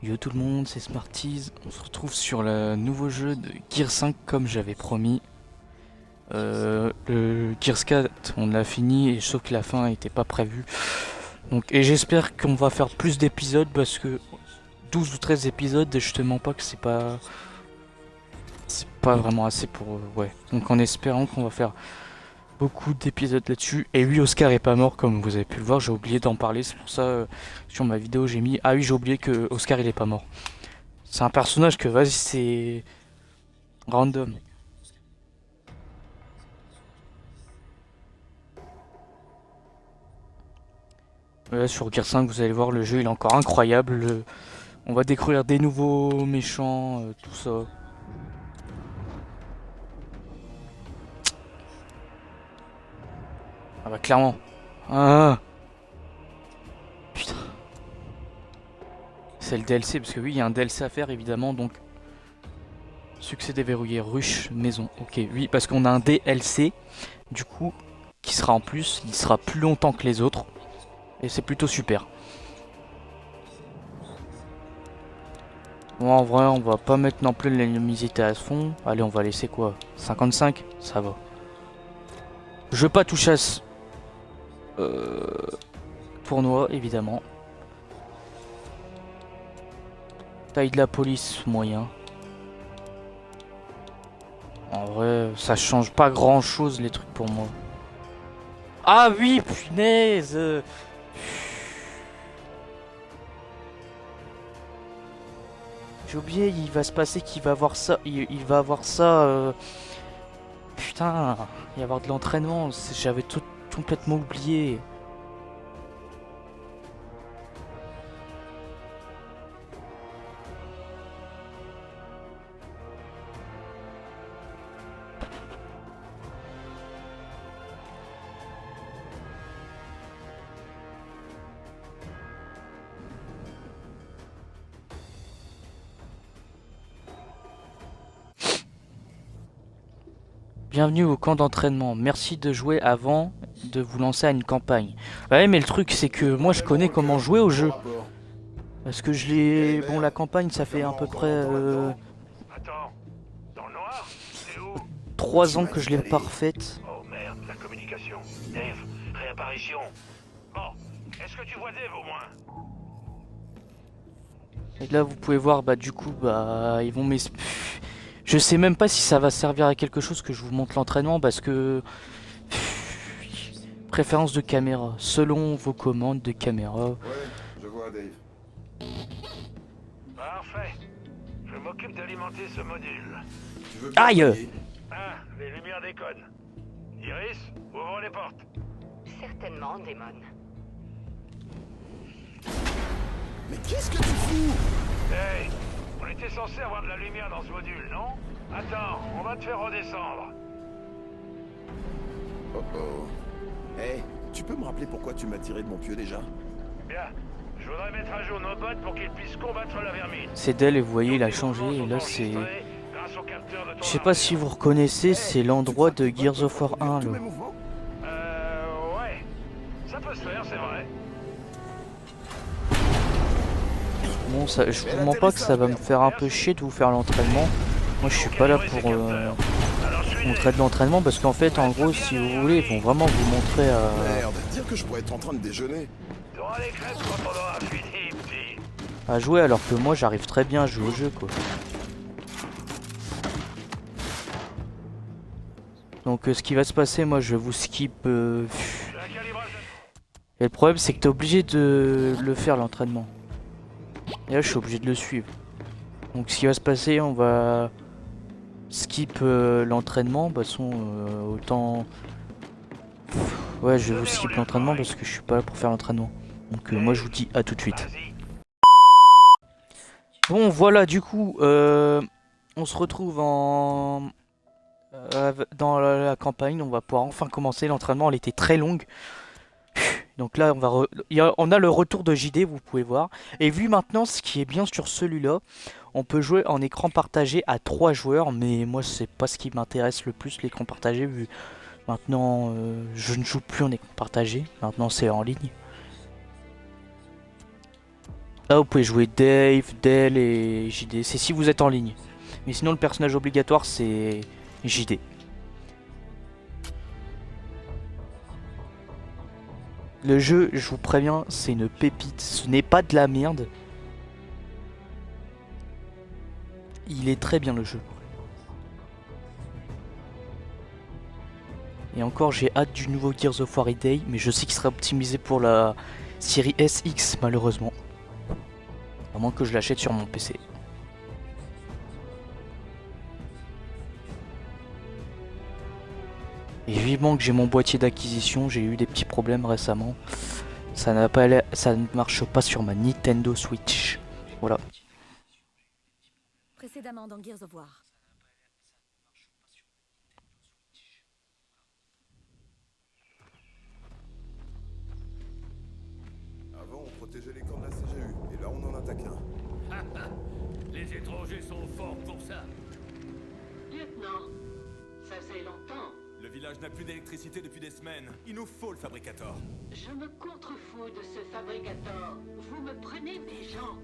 Yo tout le monde, c'est Smarties. On se retrouve sur le nouveau jeu de Gears 5 comme j'avais promis. Le Gears 4, on l'a fini et sauf que la fin n'était pas prévue. Donc, et j'espère qu'on va faire plus d'épisodes parce que 12 ou 13 épisodes, je te mens pas que c'est pas vraiment assez pour ouais. Donc en espérant qu'on va faire beaucoup d'épisodes là-dessus. Et oui, Oscar est pas mort comme vous avez pu le voir, j'ai oublié d'en parler, c'est pour ça sur ma vidéo j'ai mis ah oui, j'ai oublié que Oscar il est pas mort. C'est un personnage que vas-y c'est random. Là sur Gear 5 vous allez voir le jeu il est encore incroyable. On va découvrir des nouveaux méchants, tout ça. Ah bah clairement. Ah putain. C'est le DLC parce que oui il y a un DLC à faire évidemment donc. Succès déverrouillé, ruche, maison. Ok, oui, parce qu'on a un DLC, du coup, qui sera en plus, il sera plus longtemps que les autres. Et c'est plutôt super. Bon, en vrai, on va pas mettre non plus la luminosité à fond. Allez, on va laisser quoi 55. Ça va. Je veux pas toucher à ce... Tournoi, évidemment. Taille de la police, moyen. En vrai, ça change pas grand chose les trucs pour moi. Ah oui, punaise. J'ai oublié, il va se passer qu'il va avoir ça. Il va avoir ça. Putain, il va y avoir de l'entraînement. J'avais tout complètement oublié. Bienvenue au camp d'entraînement. Merci de jouer avant de vous lancer à une campagne. Ouais, mais le truc, c'est que moi, je connais comment jouer au jeu. Parce que je l'ai... Bon, la campagne, ça fait à peu près Attends, dans le noir? T'es où? 3 ans que je l'ai parfaite. Oh merde, la communication. Dave, réapparition. Bon, est-ce que tu vois Dave au moins? Et là, vous pouvez voir, bah du coup, bah ils vont je sais même pas si ça va servir à quelque chose que je vous montre l'entraînement parce que... Préférence de caméra. Selon vos commandes de caméra. Ouais, je vois Dave. Parfait. Je m'occupe d'alimenter ce module. Tu veux bien Aïe! travailler? Ah, les lumières déconnent. Iris, ouvre les portes. Certainement, Démon. Mais qu'est-ce que tu fous? Hey, on était censé avoir de la lumière dans ce module, non? Attends, on va te faire redescendre. Oh oh. Hey, tu peux me rappeler pourquoi tu m'as tiré de mon pieu déjà? Bien. Je voudrais mettre à jour nos bots pour qu'ils puissent combattre la vermine. C'est d'elle et vous voyez, il a changé. Et là, c'est... Je sais pas si vous reconnaissez, c'est l'endroit de Gears of War 1 Tous là. mes mouvements? Ouais. Ça peut se faire, c'est vrai. Bon, ça, je vous mens pas que ça va me faire un peu chier de vous faire l'entraînement. Moi, je suis pas là pour montrer de l'entraînement parce qu'en fait, en gros, si vous voulez, ils vont vraiment vous montrer Merde, dire que je pourrais être en train de déjeuner. T'auras les crêpes quand on aura fini, petit. à jouer alors que moi, j'arrive très bien à jouer au jeu quoi. Donc, ce qui va se passer, moi, je vous skip. La calibration. Et le problème, c'est que t'es obligé de le faire l'entraînement. Et là, je suis obligé de le suivre. Donc, ce qui va se passer, on va skip l'entraînement. De toute façon, autant. Ouais, je vais vous skip l'entraînement parce que je suis pas là pour faire l'entraînement. Donc, moi, je vous dis à tout de suite. Vas-y. Bon, voilà, du coup, on se retrouve dans la campagne. On va pouvoir enfin commencer l'entraînement. Elle était très longue. Donc là, on a le retour de JD, vous pouvez voir. Et vu maintenant, ce qui est bien sur celui-là, on peut jouer en écran partagé à 3 joueurs. Mais moi, c'est pas ce qui m'intéresse le plus, l'écran partagé. Vu maintenant, je ne joue plus en écran partagé. Maintenant, c'est en ligne. Là, vous pouvez jouer Dave, Dell et JD. C'est si vous êtes en ligne. Mais sinon, le personnage obligatoire, c'est JD. Le jeu, je vous préviens, c'est une pépite. Ce n'est pas de la merde. Il est très bien, le jeu. Et encore, j'ai hâte du nouveau Gears of War Day, mais je sais qu'il sera optimisé pour la série SX, malheureusement. À moins que je l'achète sur mon PC. Et vivement que j'ai mon boîtier d'acquisition, j'ai eu des petits problèmes récemment. Ça ne marche pas sur ma Nintendo Switch. Voilà. Précédemment dans Gears of War. Avant, on protégeait les camps de la CGU, et là, on en attaque un. Les étrangers sont forts pour ça. Lieutenant, ça faisait longtemps. Le village n'a plus d'électricité depuis des semaines. Il nous faut le fabricator. Je me contrefous de ce fabricateur. Vous me prenez mes gens.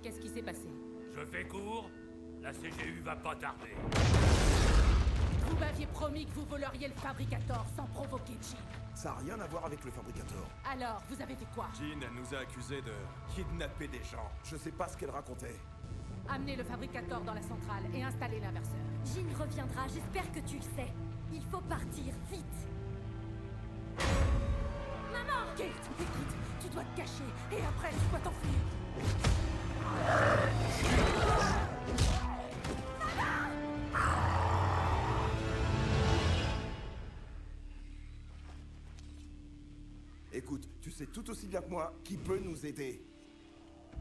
Qu'est-ce qui s'est passé? Je fais court, la CGU va pas tarder. Vous m'aviez promis que vous voleriez le fabricateur sans provoquer Jean. Ça n'a rien à voir avec le fabricateur. Alors, vous avez fait quoi? Jean nous a accusés de kidnapper des gens. Je sais pas ce qu'elle racontait. Amenez le fabricateur dans la centrale et installez l'inverseur. Jean reviendra, j'espère que tu le sais. Il faut partir, vite. Maman! Kate, écoute, tu dois te cacher et après tu dois t'enfuir. Écoute, tu sais tout aussi bien que moi qui peut nous aider.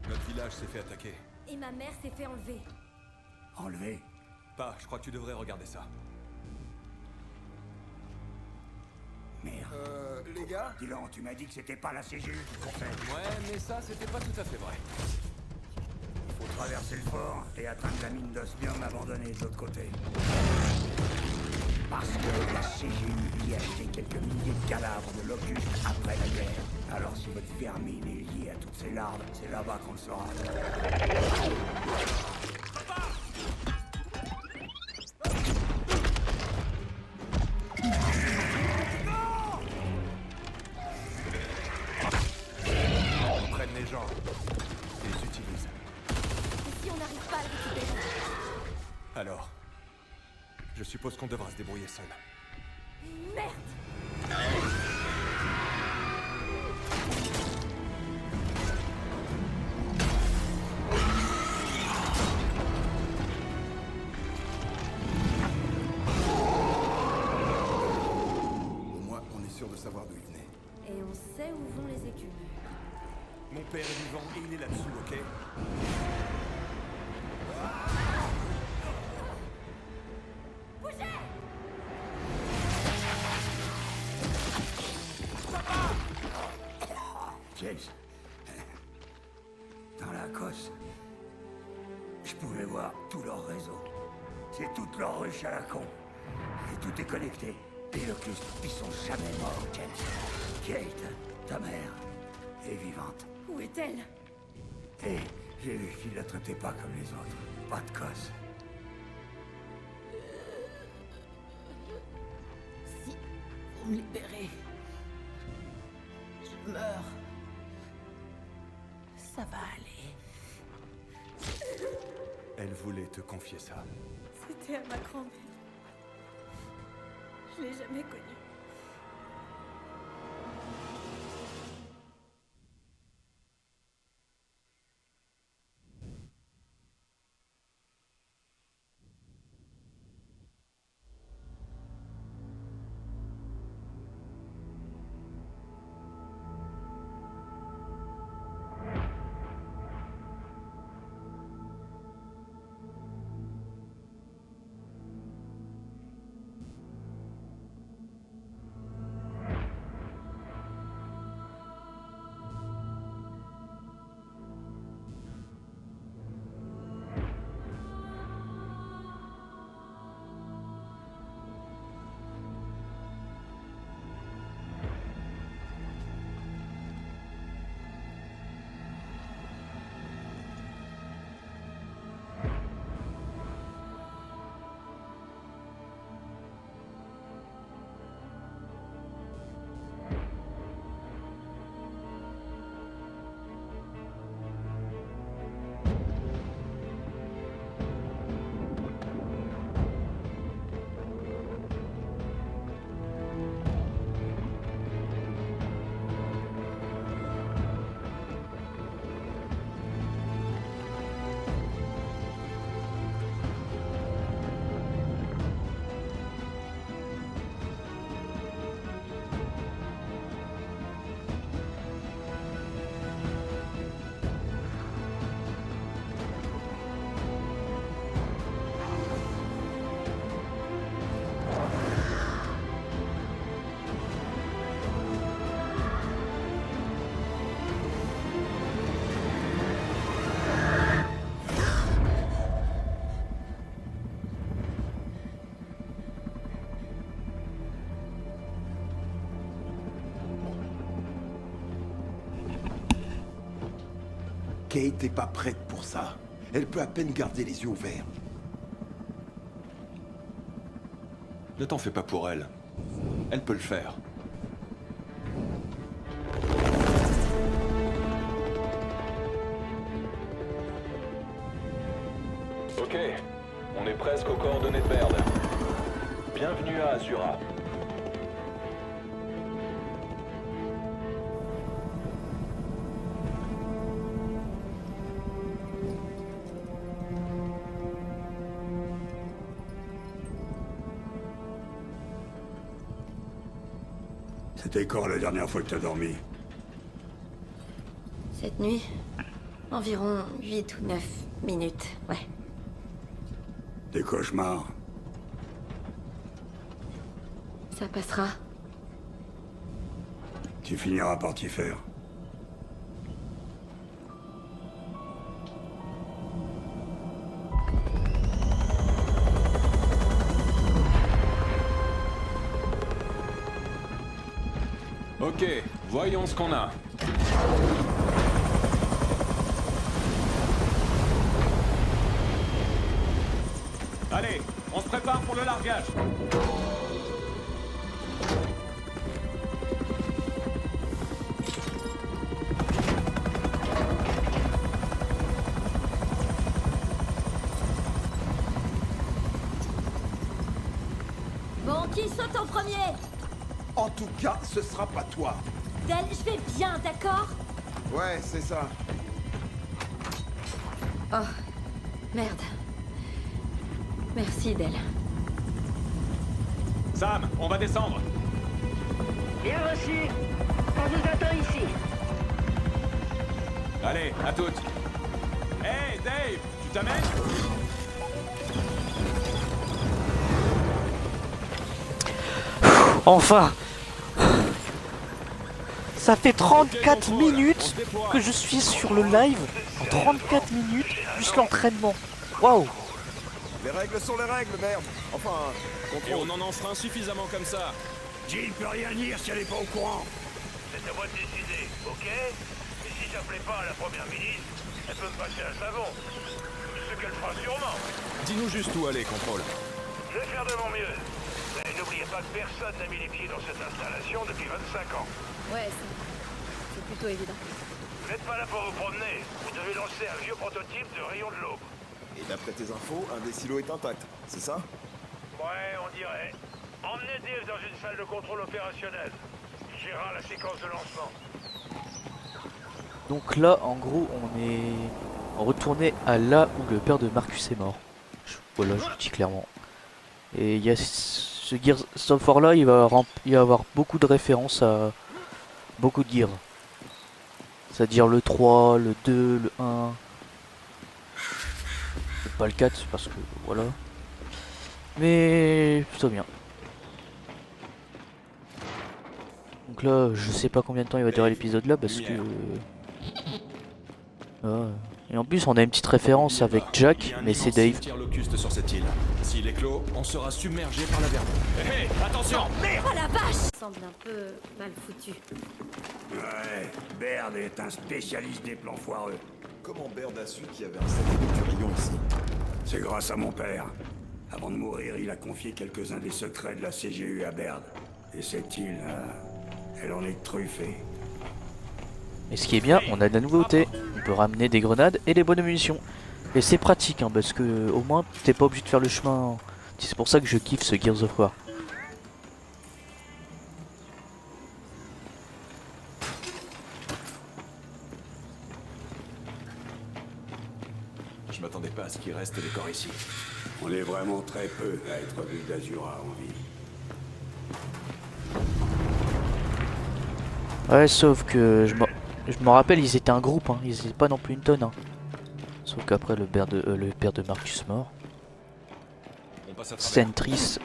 Notre village s'est fait attaquer. Et ma mère s'est fait enlever. Enlevé? Pas, je crois que tu devrais regarder ça. Les gars? Dylan, tu m'as dit que c'était pas la CGU qui comptait. Ouais, mais ça, c'était pas tout à fait vrai. Il faut traverser le fort et atteindre la mine d'osmium abandonnée de l'autre côté. Parce que la CGU y a acheté quelques milliers de cadavres de locustes après la guerre. Alors si votre vermine est liée à toutes ces larves, c'est là-bas qu'on le saura. On prenne les gens et les utilise. Et si on n'arrive pas à le récupérer? Alors, je suppose qu'on devra se débrouiller seul. Merde! Au moins, on est sûr de savoir d'où il venait. Et on sait où vont les écumes. Mon père est vivant et il est là-dessous, ok? James, dans la cosse, je pouvais voir tout leur réseau. C'est toute leur ruche à la con. Et tout est connecté. Les locustes, ils sont jamais morts, James. Kate, ta mère, est vivante. Où est-elle? Et j'ai vu qu'ils la traitaient pas comme les autres. Pas de cosse. Si vous me libérez, je meurs. Ça va aller. Elle voulait te confier ça. C'était à ma grand-mère. Je l'ai jamais connue. Kate est pas prête pour ça. Elle peut à peine garder les yeux ouverts. Ne t'en fais pas pour elle. Elle peut le faire. Ok, on est presque aux coordonnées de Baird. Bienvenue à Azura. C'était quand la dernière fois que t'as dormi? Cette nuit, environ 8 ou 9 minutes, ouais. Des cauchemars? Ça passera. Tu finiras par t'y faire. Ok, voyons ce qu'on a. Allez, on se prépare pour le largage. Bon, qui saute en premier? En tout cas, ce sera pas toi. Del, je vais bien, d'accord? Ouais, c'est ça. Oh, merde. Merci, Del. Sam, on va descendre. Bien reçu. On vous attend ici. Allez, à toutes. Hey, Dave, tu t'amènes? Enfin! Ça fait 34 minutes que je suis sur le live. En 34 minutes, juste l'entraînement. Waouh! Les règles sont les règles, merde. Enfin, Et on en enfreint suffisamment comme ça. Jill peut rien dire si elle est pas au courant. C'est à moi de décider, ok? Et si ça plaît pas à la première ministre, elle peut me passer un savon. Ce qu'elle fera sûrement. Dis-nous juste où aller, contrôle. Je vais faire de mon mieux. Mais n'oubliez pas que personne n'a mis les pieds dans cette installation depuis 25 ans. Ouais, c'est plutôt évident. Vous n'êtes pas là pour vous promener. Vous devez lancer un vieux prototype de rayon de l'aube. et d'après tes infos, un des silos est intact, c'est ça? Ouais, on dirait. Emmenez Dave dans une salle de contrôle opérationnel. Il gérera la séquence de lancement. Donc là, en gros, on est retourné à là où le père de Marcus est mort. Voilà, je le dis clairement. Et il y a ce Gears of War là, il va y avoir beaucoup de références à beaucoup de Gears. C'est-à-dire le 3, le 2, le 1. Pas le 4 parce que voilà. Mais plutôt bien. Donc là, je sais pas combien de temps il va durer l'épisode là parce que... Et en plus, on a une petite référence avec Jack, mais c'est Dave. Locuste sur cette île. S'il est clos, on sera submergé par la vermine. Hé, attention! Oh la vache! Semble un peu mal foutu. Ouais, Baird est un spécialiste des plans foireux. Comment Baird a su qu'il y avait un satellite du rayon ici? C'est grâce à mon père. Avant de mourir, il a confié quelques-uns des secrets de la CGU à Baird. Et cette île, elle en est truffée. Et ce qui est bien, on a de la nouveauté. On peut ramener des grenades et des bonnes munitions. Et c'est pratique, hein, parce que au moins t'es pas obligé de faire le chemin. C'est pour ça que je kiffe ce Gears of War. Je m'attendais pas à ce qu'il reste des corps ici. On est vraiment très peu à être vu d'Azura en vie. Ouais, sauf que je me rappelle, ils étaient un groupe, hein. Ils étaient pas non plus une tonne. Hein. Sauf qu'après le père de Marcus mort. On passe à travers. Scène triste.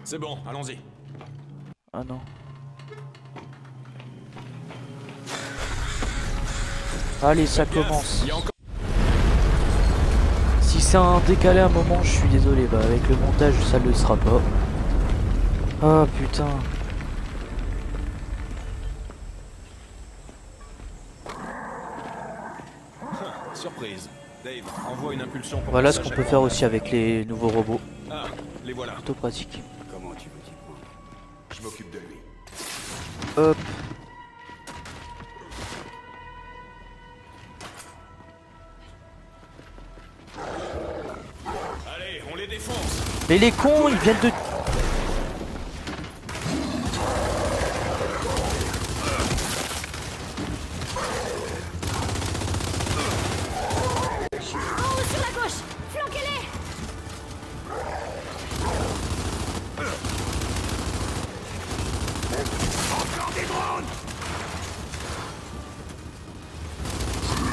C'est bon, allons-y. Ah non. Allez, ça commence. Il y a encore... Si c'est un décalé à un moment, je suis désolé. Bah avec le montage, ça ne le sera pas. Ah putain. Surprise. Dave, envoie une impulsion pour Voilà que ce ça qu'on sache peut à faire quoi aussi on avec les nouveaux robots. Ah, les voilà. Plutôt pratique. Comment tu veux t'y prendre? Je m'occupe de lui. Hop. Allez, on les défonce. Mais les cons, ils viennent de... En haut sur la gauche! Flanquez-les! Encore des drones!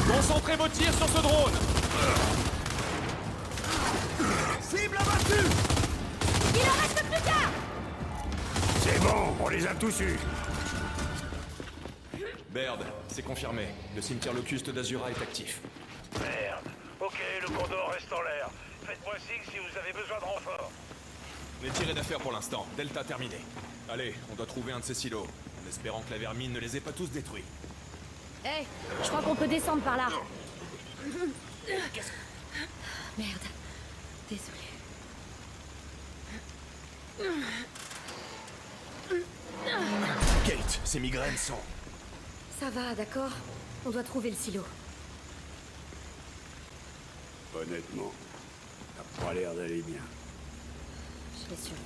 Concentrez vos tirs sur ce drone. Cible abattue! Il en reste plus qu'un! C'est bon, on les a tous eus. Baird, c'est confirmé. Le cimetière locuste d'Azura est actif. Merde. Ok, le Condor reste en l'air. Faites-moi signe si vous avez besoin de renfort. On est tiré d'affaire pour l'instant. Delta terminé. Allez, on doit trouver un de ces silos. En espérant que la vermine ne les ait pas tous détruits. Hé, je crois qu'on peut descendre par là. Merde. Désolé. Kate, ces migraines sont... Ça va, d'accord? On doit trouver le silo. Honnêtement, t'as pas l'air d'aller bien. Je vais survivre.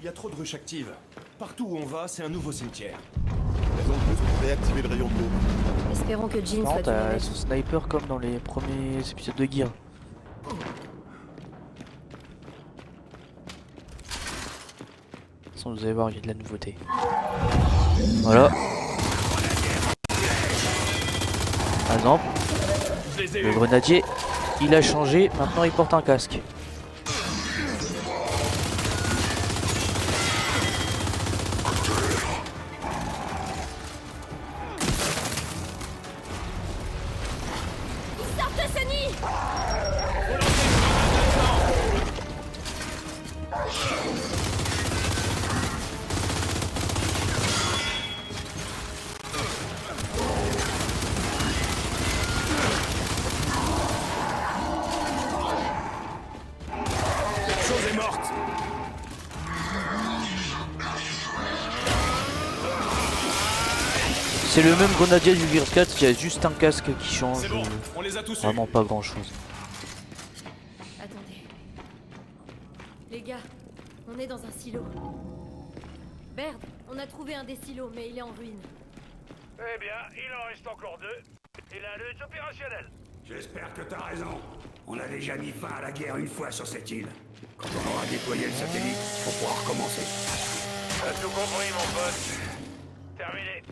Il y a trop de ruches actives. Partout où on va, c'est un nouveau cimetière. Raison de plus pour réactiver le rayon d'eau. Espérons que Jean Non, soit t'as une son sniper comme dans les premiers épisodes de Gear. Sans vous allez voir, il y a de la nouveauté. Voilà. Par exemple, le grenadier, il a changé, maintenant il porte un casque. Ils sortent de ce nid! Cette chose est morte. C'est le même grenadier du Gears 4, il y a juste un casque qui change. C'est bon, on les a tous eus. Vraiment pas grand chose. Attendez. Les gars, on est dans un silo. Baird, on a trouvé un des silos, mais il est en ruine. Eh bien, il en reste encore deux. Et l'un d'eux est opérationnel. J'espère que t'as raison. On a déjà mis fin à la guerre une fois sur cette île. Quand on aura déployé le satellite, on pourra recommencer. T'as tout compris, mon pote. Terminé.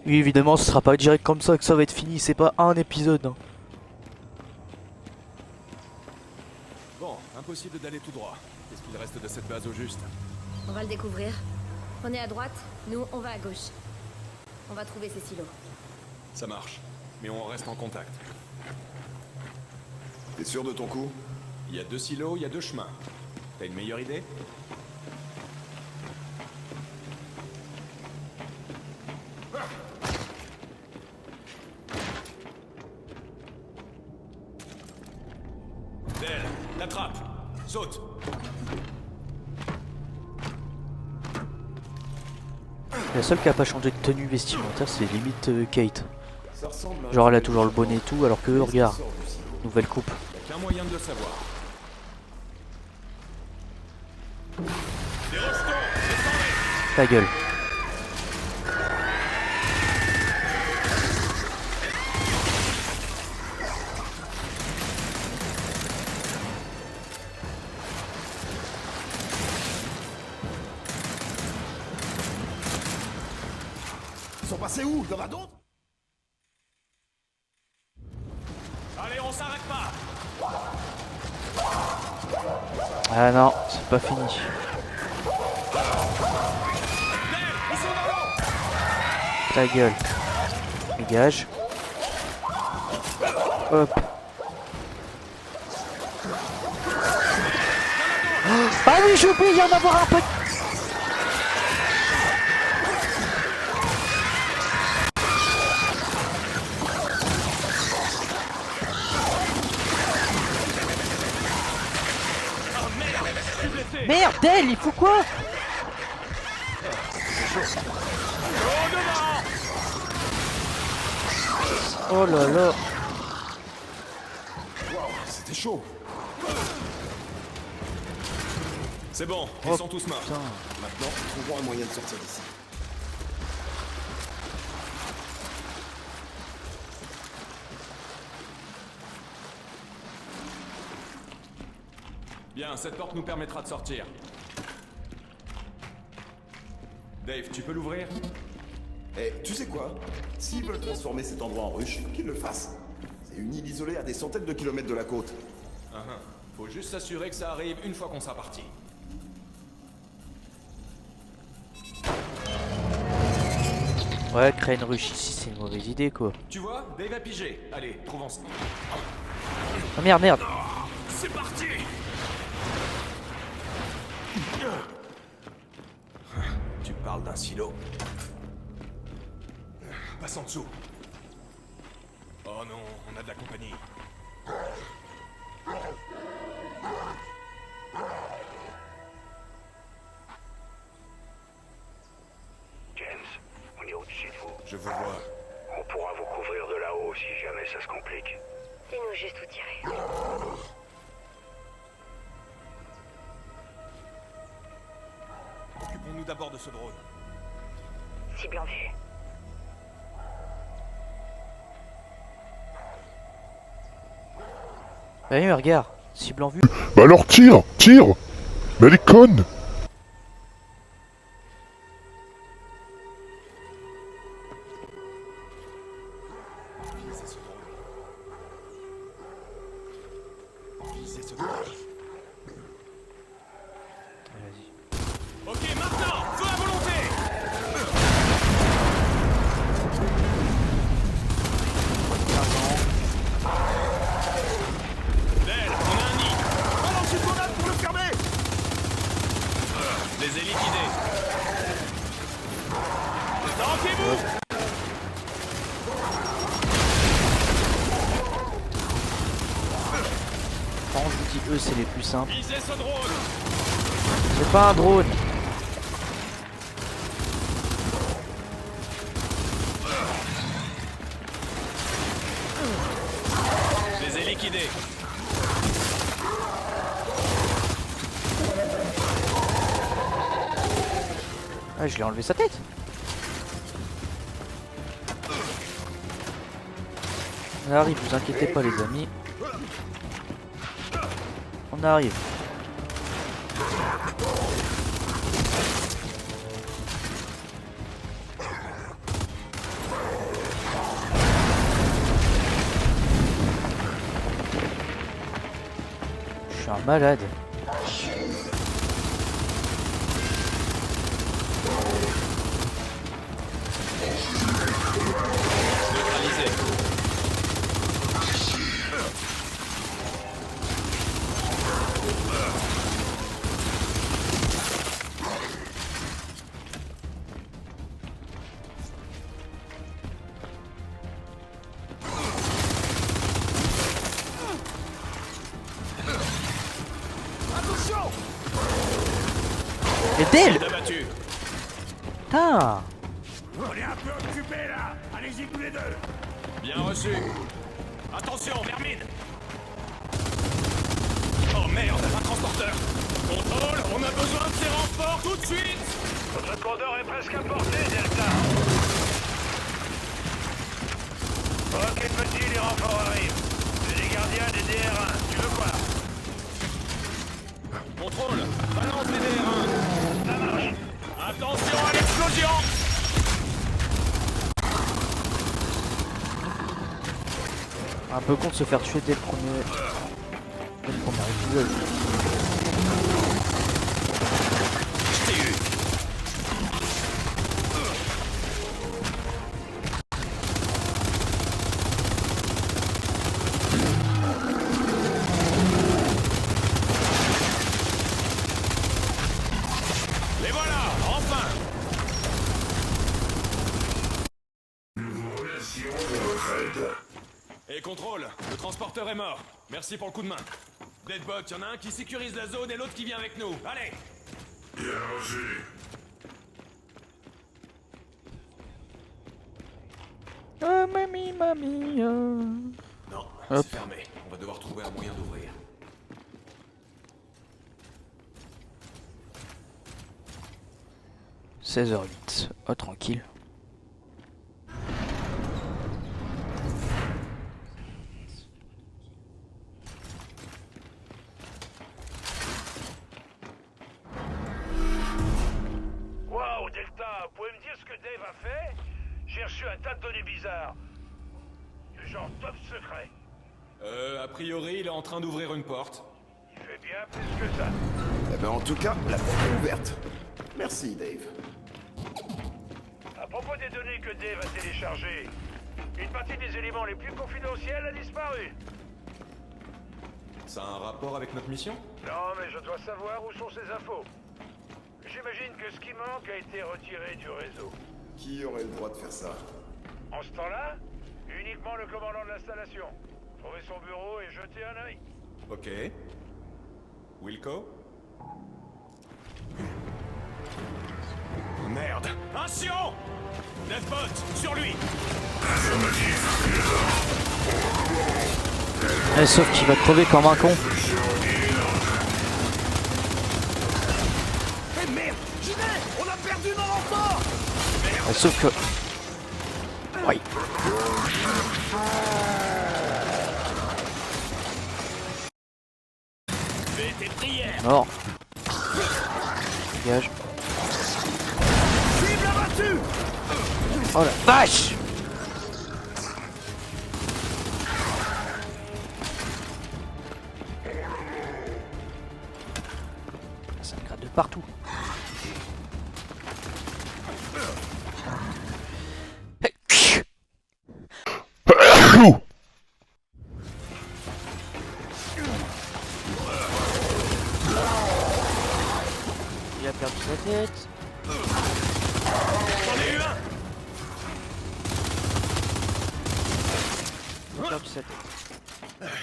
Oui, évidemment, ce sera pas direct comme ça que ça va être fini, c'est pas un épisode. Hein. Bon, impossible d'aller tout droit. Qu'est-ce qu'il reste de cette base au juste? On va le découvrir. Prenez à droite, nous on va à gauche. On va trouver ces silos. Ça marche. Mais on reste en contact. T'es sûr de ton coup? Il y a 2 silos, il y a 2 chemins. T'as une meilleure idée? Del, la trappe. Saute. La seule qui a pas changé de tenue vestimentaire, c'est limite Kate. Ça ressemble à un Genre elle a truc toujours le de bonnet et tout, alors que regarde, sort du silo. nouvelle coupe. Y a qu'un moyen de le savoir. Des rejetons, descendez. Ta gueule. Ils sont passés où? Y'en a d'autres? Allez, on s'arrête pas. Ah non, c'est pas fini. Ils sont dans l'eau. Ta gueule. Dégage. Hop. Ah oui, j'ai oublié d'en avoir un peu. Arrêtez! Merde, Del, il faut quoi? Oh là là. Wow, c'était chaud! C'est bon, ils sont tous morts. Putain. Maintenant, trouvons un moyen de sortir d'ici. Bien, cette porte nous permettra de sortir. Dave, tu peux l'ouvrir? Eh, tu sais quoi? S'ils veulent transformer cet endroit en ruche, qu'ils le fassent. C'est une île isolée à des centaines de kilomètres de la côte. Faut juste s'assurer que ça arrive une fois qu'on sera parti. Ouais, créer une ruche ici, c'est une mauvaise idée quoi. Tu vois, Dave a pigé. Allez, trouvons ça. Oh merde, merde. C'est parti! Tu parles d'un silo. Passe en dessous. Oh non, on a de la compagnie. James, on est au-dessus de vous. Je vous vois. On pourra vous couvrir de là-haut si jamais ça se complique. Dis-nous juste où tirer. Occupons-nous d'abord de ce drone. Cible en vue. Bah oui, mais regarde, cible en vue. Bah alors tire, tire. Mais elle est conne. Visez ce drone. Visez ce drone. Vas-y. Ok, maintenant, feu à volonté! Del, on a un nid! Balance une grenade pour le fermer! Les ai liquidés! Tankez-vous! Par contre, je vous dis, eux, c'est les plus simples. Visez ce drone! C'est pas un drone. Je les ai liquidés! Ah, je lui ai enlevé sa tête. On arrive, vous inquiétez pas les amis. On arrive. Je suis un malade. Neutralisé! Et Del! Abattu! Putain! On est un peu occupés là. Allez-y tous les deux. Bien reçu! Attention, Vermine! Oh merde, un transporteur! Contrôle, on a besoin de ces renforts tout de suite! Votre condor est presque à portée, Delta. Ok, petit, les renforts arrivent. C'est des gardiens des DR1. Tu veux quoi? Contrôle, balance les DR1! Ça marche. Attention à l'explosion! Un peu con de se faire tuer dès le premier épisode. Je t'ai eu! Les voilà, enfin! Et contrôle, le transporteur est mort. Merci pour le coup de main. Deadbot, y'en a un qui sécurise la zone et l'autre qui vient avec nous. Allez! Bien rangé. Oh mamie, mamie. Non, Hop. c'est fermé. On va devoir trouver un moyen d'ouvrir. « 16h08. Oh, tranquille. Waouh, Delta, vous pouvez me dire ce que Dave a fait? J'ai reçu un tas de données bizarres. Du genre top secret. A priori, il est en train d'ouvrir une porte. Il fait bien plus que ça. Eh ben en tout cas, la porte est ouverte. Merci, Dave. À propos des données que Dave a téléchargées, une partie des éléments les plus confidentiels a disparu. Ça a un rapport avec notre mission? Non, mais je dois savoir où sont ces infos. J'imagine que ce qui manque a été retiré du réseau. Qui aurait le droit de faire ça? En ce temps-là, uniquement le commandant de l'installation. Trouvez son bureau et jetez un œil. Ok. Wilco? Merde! Un Sion! Deathbot, sur lui! Sauf qu'il va crever comme un con. Eh merde! J'y vais! On a perdu nos renforts! Sauf que... Oui. Fais tes prières! Mort. Dégage. Vive la battue! Oh la vache! Ça me gratte de partout. Il a perdu sa tête. J'en ai eu un! Il a perdu sa tête.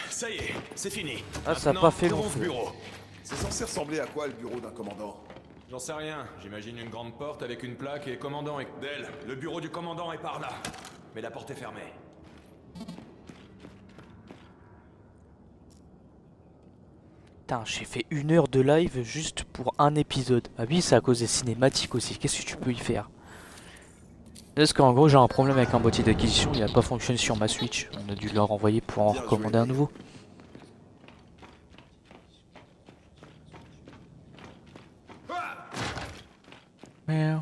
Ça y est, c'est fini. Ah, ça a Maintenant, pas fait trouvons long. ce bureau. C'est censé ressembler à quoi le bureau d'un commandant? J'en sais rien. J'imagine une grande porte avec une plaque et commandant et... Del, le bureau du commandant est par là. Mais la porte est fermée. Putain, j'ai fait 1 heure de live juste pour un épisode. Ah oui, c'est à cause des cinématiques aussi. Qu'est-ce que tu peux y faire? Parce qu'en gros, j'ai un problème avec un boîtier d'acquisition. Il n'a pas fonctionné sur ma Switch. On a dû leur envoyer pour en Bien recommander joué. un nouveau. Merde.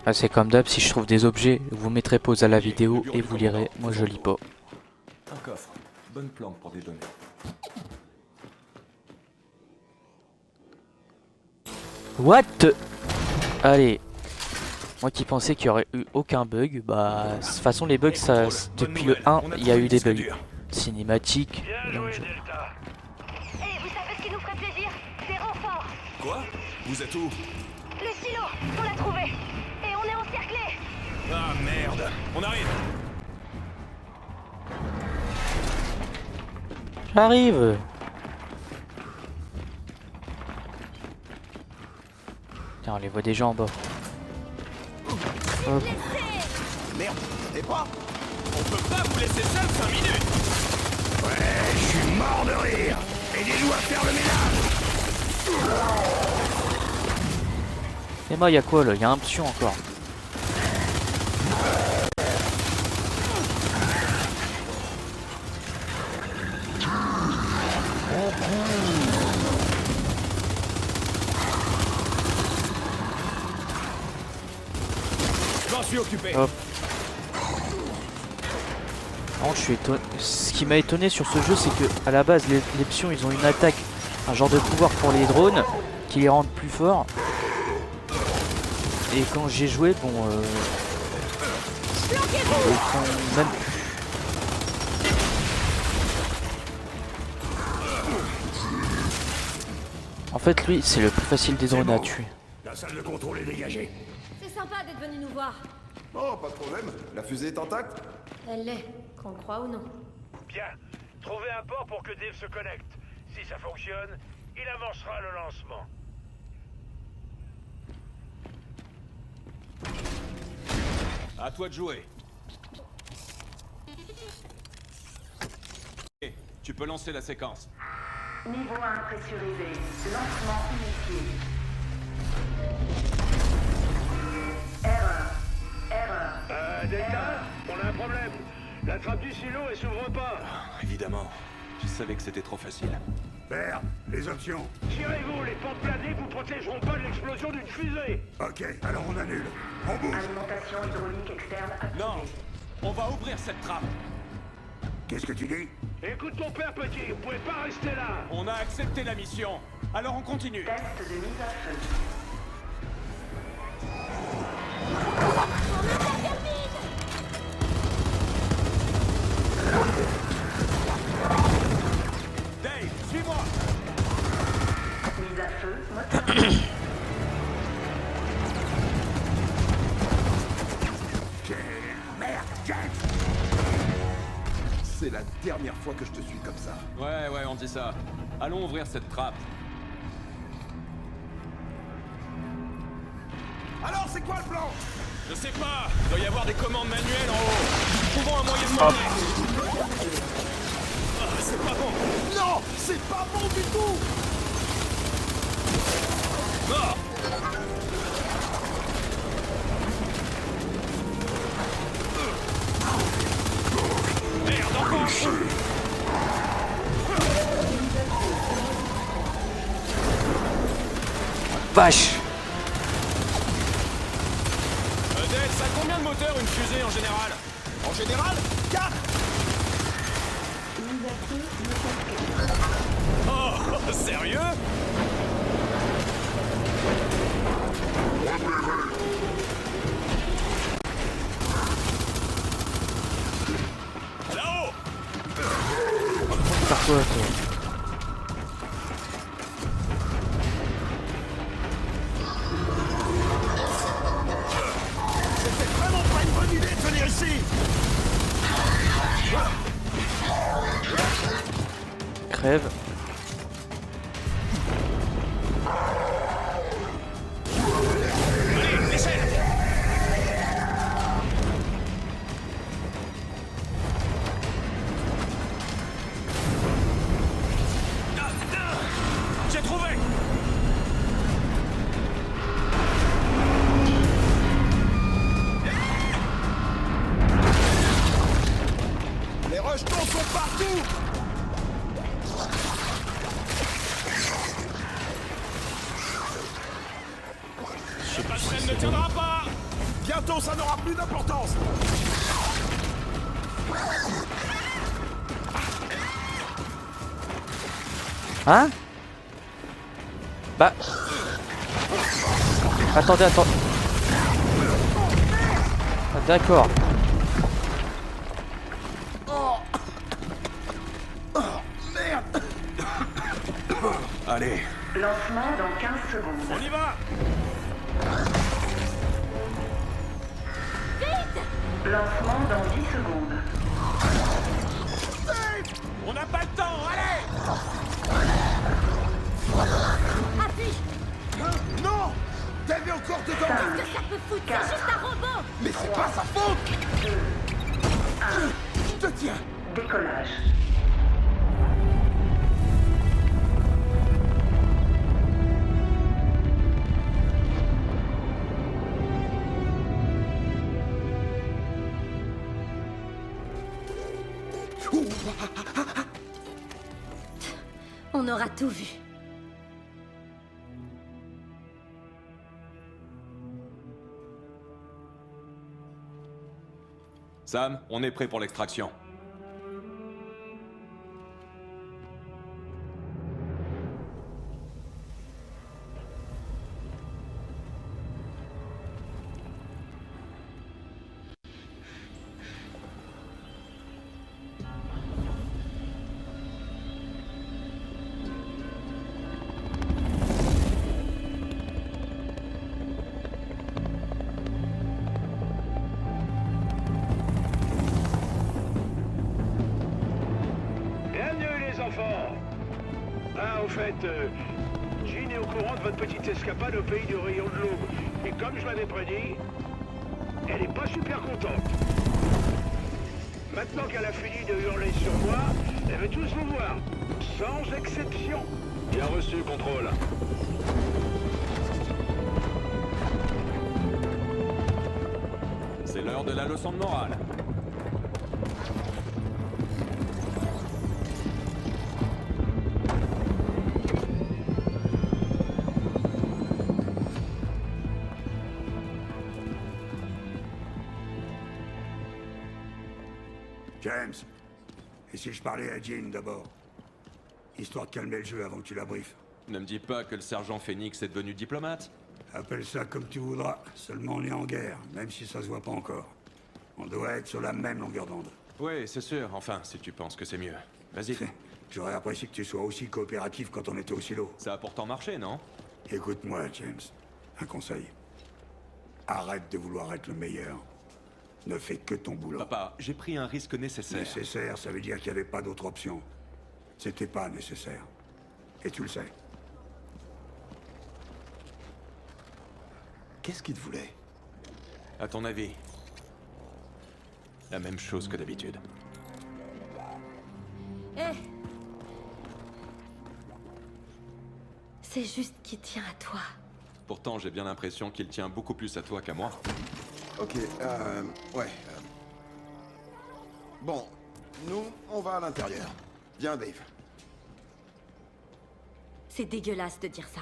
Ah, c'est comme d'hab, si je trouve des objets, vous mettrez pause à la vidéo et vous lirez. Moi je lis pas. Un coffre. Bonne planque pour des données. What? Allez. Moi qui pensais qu'il y aurait eu aucun bug, bah de toute façon les bugs ça depuis le 1 il y a eu des bugs. Cinématique. Bien joué, Delta. Et vous savez ce qui nous ferait plaisir? Des renforts. Quoi? Vous êtes où? Le silo, on l'a trouvé. Et on est encerclés. Ah merde! On arrive! J'arrive. Tiens, on les voit déjà en bas. Hop. Merde, et pas? On peut pas vous laisser seul 5 minutes! Ouais, je suis mort de rire. Aidez-nous à faire le ménage. Et moi, y'a quoi là? Y'a un pion encore. J'en suis occupé! Hop. Non, je suis étonné. Ce qui m'a étonné sur ce jeu, c'est que à la base, les pions, ils ont une attaque, un genre de pouvoir pour les drones qui les rendent plus forts. Et quand j'ai joué, bon, ils font même plus. En fait, lui, c'est le plus facile des drones à tuer. La salle de contrôle est dégagée. C'est sympa d'être venu nous voir. Oh, pas de problème. La fusée est intacte? Elle l'est, qu'on le croit ou non. Bien. Trouvez un port pour que Dave se connecte. Si ça fonctionne, il avancera le lancement. À toi de jouer. Ok, tu peux lancer la séquence. Niveau 1 pressurisé. Lancement initié. Erreur. Delta, on a un problème. La trappe du silo, elle s'ouvre pas. Évidemment. Je savais que c'était trop facile. Baird, les options. Tirez-vous, les portes planées vous protégeront pas de l'explosion d'une fusée. Ok, alors on annule. On bouge. Alimentation hydraulique externe activée. Non, on va ouvrir cette trappe. Qu'est-ce que tu dis? Écoute ton père, petit, vous pouvez pas rester là. On a accepté la mission. Alors on continue. Test de mise à feu. Dave, suis-moi. Mise à feu, moteur. Merde, James! C'est la dernière fois que je te suis comme ça. Ouais, on dit ça. Allons ouvrir cette trappe. Alors, c'est quoi le plan? Je sais pas. Il doit y avoir des commandes manuelles en haut. Trouvons un moyen de monter. Ah, c'est pas bon. Non, c'est pas bon du tout. Ah. Merde, encore. Vache! Dave, ça a combien de moteurs une fusée en général? En général, 4. Oh, sérieux? Là-haut! Par quoi, toi? C'est vraiment pas une bonne idée de venir ici. Crève. Allez, l'échelle! J'ai trouvé! Les rejetons sont partout. La passerelle ne tiendra pas! Bientôt, ça n'aura plus d'importance. Hein? Bah... Attendez. Ah, d'accord. Merde. Allez, Lancement dans 15 secondes. on y va! Lancement dans 10 secondes. On n'a pas le temps, allez! Appuie! Non. Dave est encore dedans. Qu'est-ce que ça peut foutre? C'est juste un robot! Mais c'est pas sa faute. 2, 1, Je te tiens. décollage. On aura tout vu. Sam, on est prêt pour l'extraction. enfants. Ah, au fait, Jean est au courant de votre petite escapade au pays du Rayon de l'Aube. Et comme je l'avais prédit, elle est pas super contente. Maintenant qu'elle a fini de hurler sur moi, elle veut tous vous voir. Sans exception. Bien reçu, contrôle. C'est l'heure de la leçon de morale. James, et si je parlais à Jean d'abord? Histoire de calmer le jeu avant que tu la briefes. Ne me dis pas que le sergent Phoenix est devenu diplomate. Appelle ça comme tu voudras, seulement on est en guerre, même si ça se voit pas encore. On doit être sur la même longueur d'onde. Oui, c'est sûr. Enfin, si tu penses que c'est mieux. Vas-y. J'aurais apprécié que tu sois aussi coopératif quand on était au silo. Ça a pourtant marché, non? Écoute-moi, James. Un conseil. Arrête de vouloir être le meilleur. Ne fais que ton boulot. Papa, j'ai pris un risque nécessaire. Nécessaire, ça veut dire qu'il n'y avait pas d'autre option. C'était pas nécessaire. Et tu le sais. Qu'est-ce qu'il te voulait? À ton avis? La même chose que d'habitude. Eh, c'est juste qu'il tient à toi. Pourtant, j'ai bien l'impression qu'il tient beaucoup plus à toi qu'à moi. Ok, ouais. Bon, nous, on va à l'intérieur. Viens, Dave. C'est dégueulasse de dire ça.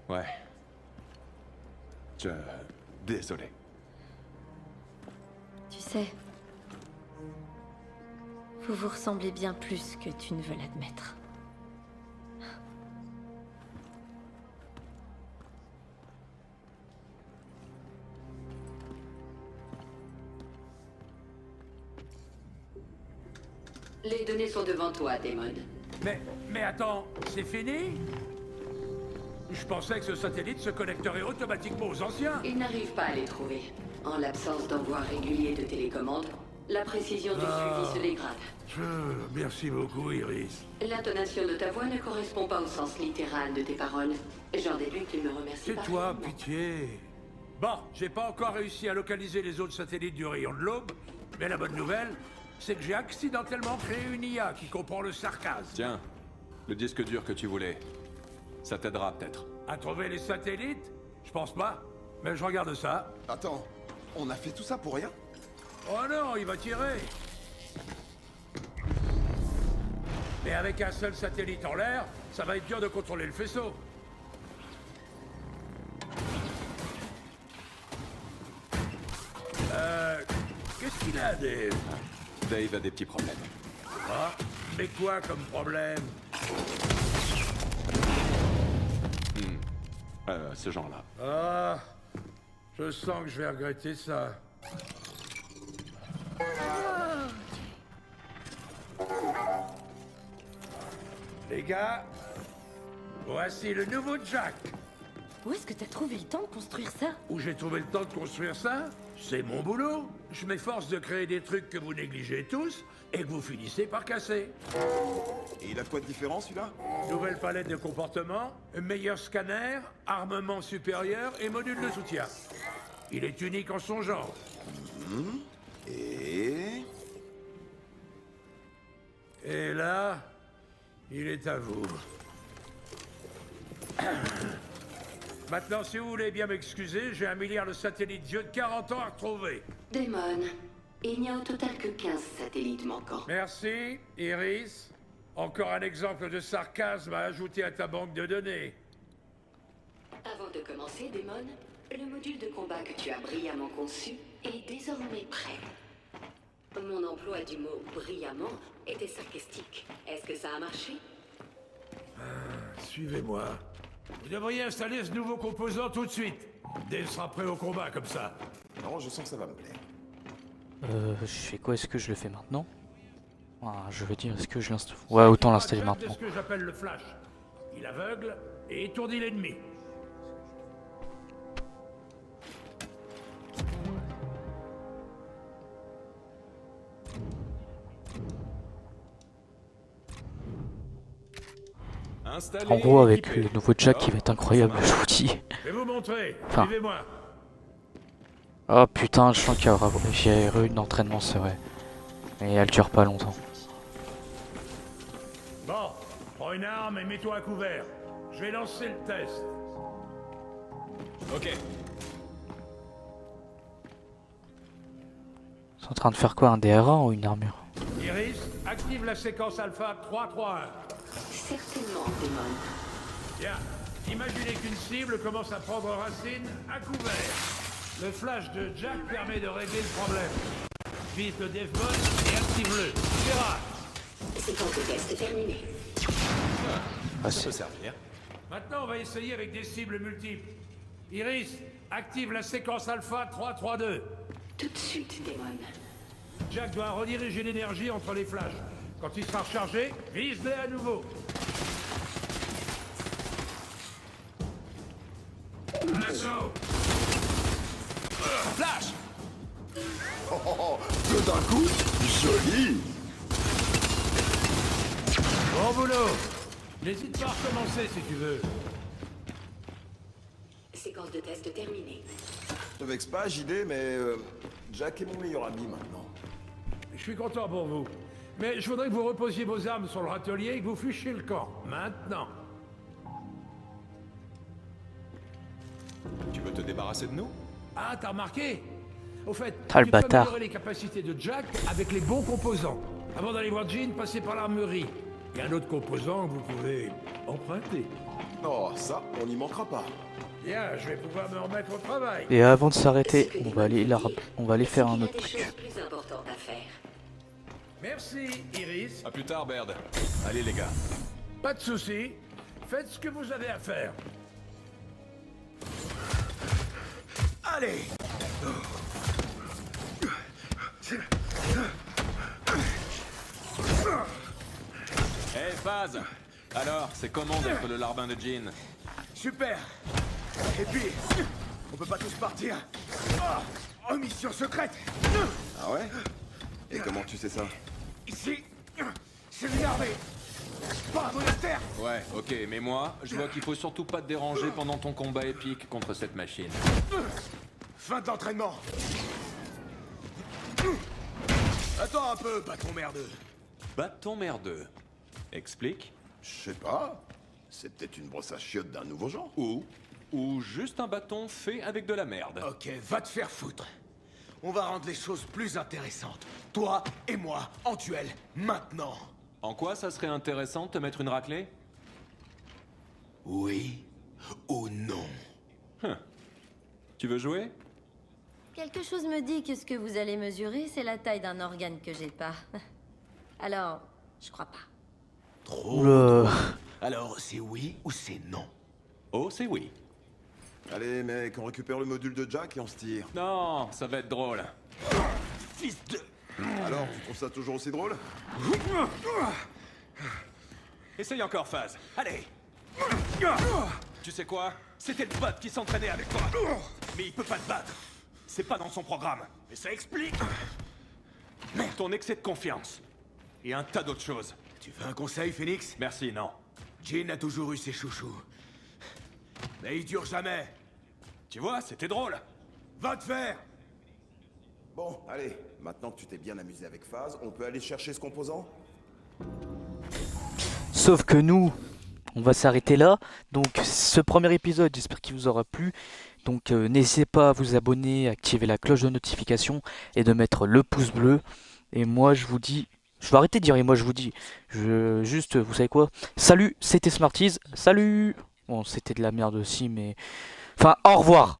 Ouais. Désolé. Tu sais, vous vous ressemblez bien plus que tu ne veux l'admettre. Les données sont devant toi, Damon. Mais attends, c'est fini? Je pensais que ce satellite se connecterait automatiquement aux anciens. Ils n'arrivent pas à les trouver. En l'absence d'envoi régulier de télécommande, la précision du suivi se dégrade. Merci beaucoup, Iris. L'intonation de ta voix ne correspond pas au sens littéral de tes paroles. J'en déduis que tu me remercies pas. Tais-toi, pitié. Bon, j'ai pas encore réussi à localiser les autres satellites du Rayon de l'Aube, mais la bonne nouvelle, c'est que j'ai accidentellement créé une IA qui comprend le sarcasme. Tiens, le disque dur que tu voulais. Ça t'aidera peut-être. À trouver les satellites? Je pense pas, mais je regarde ça. Attends, on a fait tout ça pour rien? Oh non, il va tirer. Mais avec un seul satellite en l'air, ça va être dur de contrôler le faisceau. Qu'est-ce qu'il a, Dave? Dave a des petits problèmes. Ah, mais quoi comme problème? Ce genre-là. Ah, je sens que je vais regretter ça. Les gars, voici le nouveau Jack. Où est-ce que t'as trouvé le temps de construire ça? Où j'ai trouvé le temps de construire ça? C'est mon boulot. Je m'efforce de créer des trucs que vous négligez tous et que vous finissez par casser. Et il a quoi de différent, celui-là? Nouvelle palette de comportement, meilleur scanner, armement supérieur et module de soutien. Il est unique en son genre. Et là, il est à vous. Maintenant, si vous voulez bien m'excuser, j'ai un milliard de satellites vieux de 40 ans à retrouver. Damon, il n'y a au total que 15 satellites manquants. Merci, Iris. Encore un exemple de sarcasme à ajouter à ta banque de données. Avant de commencer, Damon, le module de combat que tu as brillamment conçu est désormais prêt. Mon emploi du mot « brillamment » était sarcastique. Est-ce que ça a marché? Suivez-moi. Vous devriez installer ce nouveau composant tout de suite. Dave sera prêt au combat comme ça. non, je sens que ça va me plaire. Je fais quoi? Est-ce que je le fais maintenant? Ah, je veux dire, est-ce que je l'installe? Ouais, autant l'installer maintenant. C'est ce que j'appelle le flash. Il aveugle et étourdit l'ennemi. Installé En gros, et avec équipé. le nouveau Jack, il va être incroyable, je vous dis. Je vais vous montrer. Enfin. Suivez-moi. Oh putain, je sens qu'il y aura eu d'entraînement, c'est vrai. Mais elle dure pas longtemps. Bon, prends une arme et mets-toi à couvert. Je vais lancer le test. Ok. Ils sont en train de faire quoi, un DRA ou une armure? Iris, active la séquence alpha 331. Certainement, Démon. Bien. Imaginez qu'une cible commence à prendre racine à couvert. Le flash de Jack permet de régler le problème. Vise le DevBot et active-le. Tu verras. Séquence de test terminée. Ah, Ça c'est- peut servir. Maintenant, on va essayer avec des cibles multiples. Iris, active la séquence alpha 332. Tout de suite, Démon. Jack doit rediriger l'énergie entre les flashs. Quand il sera rechargé, vise-les à nouveau. Assaut! Flash! Deux d'un coup? Joli! Bon boulot! N'hésite pas à recommencer si tu veux. Séquence de test terminée. Ne vexe pas, JD, mais Jack est mon meilleur ami maintenant. Je suis content pour vous. Mais je voudrais que vous reposiez vos armes sur le râtelier et que vous fuchiez le camp. Maintenant. Tu veux te débarrasser de nous? Ah, t'as remarqué? Au fait, Ah, le tu peux bâtard. améliorer les capacités de Jack avec les bons composants. Avant d'aller voir Jean, passez par l'armurerie. Il y a un autre composant que vous pouvez emprunter. Oh, ça, on n'y manquera pas. Bien, je vais pouvoir me remettre au travail. Et avant de s'arrêter, on va aller faire un Il y a autre des truc. choses plus importantes à faire. Merci, Iris. À plus tard, Baird. Allez, les gars. Pas de soucis. Faites ce que vous avez à faire. Allez. Hey, Phase! Alors, c'est comment d'être le larbin de Jean? Super. Et puis, on peut pas tous partir. Oh, mission secrète. Ah ouais? Et comment tu sais ça? Ici, c'est une armée. Pas un monastère. Ouais, ok, mais moi, je vois qu'il faut surtout pas te déranger pendant ton combat épique contre cette machine. Fin de l'entraînement. Attends un peu, bâton merdeux. Bâton merdeux. Explique. Je sais pas. C'est peut-être une brosse à chiottes d'un nouveau genre. Ou juste un bâton fait avec de la merde. Ok, va te faire foutre. On va rendre les choses plus intéressantes. Toi et moi, en duel, maintenant. En quoi ça serait intéressant de te mettre une raclée? Oui ou non? Tu veux jouer? Quelque chose me dit que ce que vous allez mesurer, c'est la taille d'un organe que j'ai pas. Alors, je crois pas. Trop. Oula. Alors, c'est oui ou c'est non? Oh, c'est oui. Allez, mec, on récupère le module de Jack et on se tire. Non, ça va être drôle. Fils de... Alors, tu trouves ça toujours aussi drôle? Essaye encore, Phase. Allez. Tu sais quoi? C'était le bot qui s'entraînait avec toi. Mais il peut pas te battre. C'est pas dans son programme. Mais ça explique. Ton excès de confiance. Et un tas d'autres choses. Tu veux un conseil, Phoenix? Merci, non. Jean a toujours eu ses chouchous. Mais il dure jamais. Tu vois, c'était drôle. Va te faire! Bon, allez, maintenant que tu t'es bien amusé avec Phase, on peut aller chercher ce composant? Sauf que nous, on va s'arrêter là. Donc ce premier épisode, j'espère qu'il vous aura plu. Donc n'hésitez pas à vous abonner, à activer la cloche de notification et de mettre le pouce bleu. Et moi je vous dis, je vais arrêter de dire et moi je vous dis, juste, vous savez quoi? Salut, c'était Smarties, salut! Bon, c'était de la merde aussi, mais... Enfin, au revoir!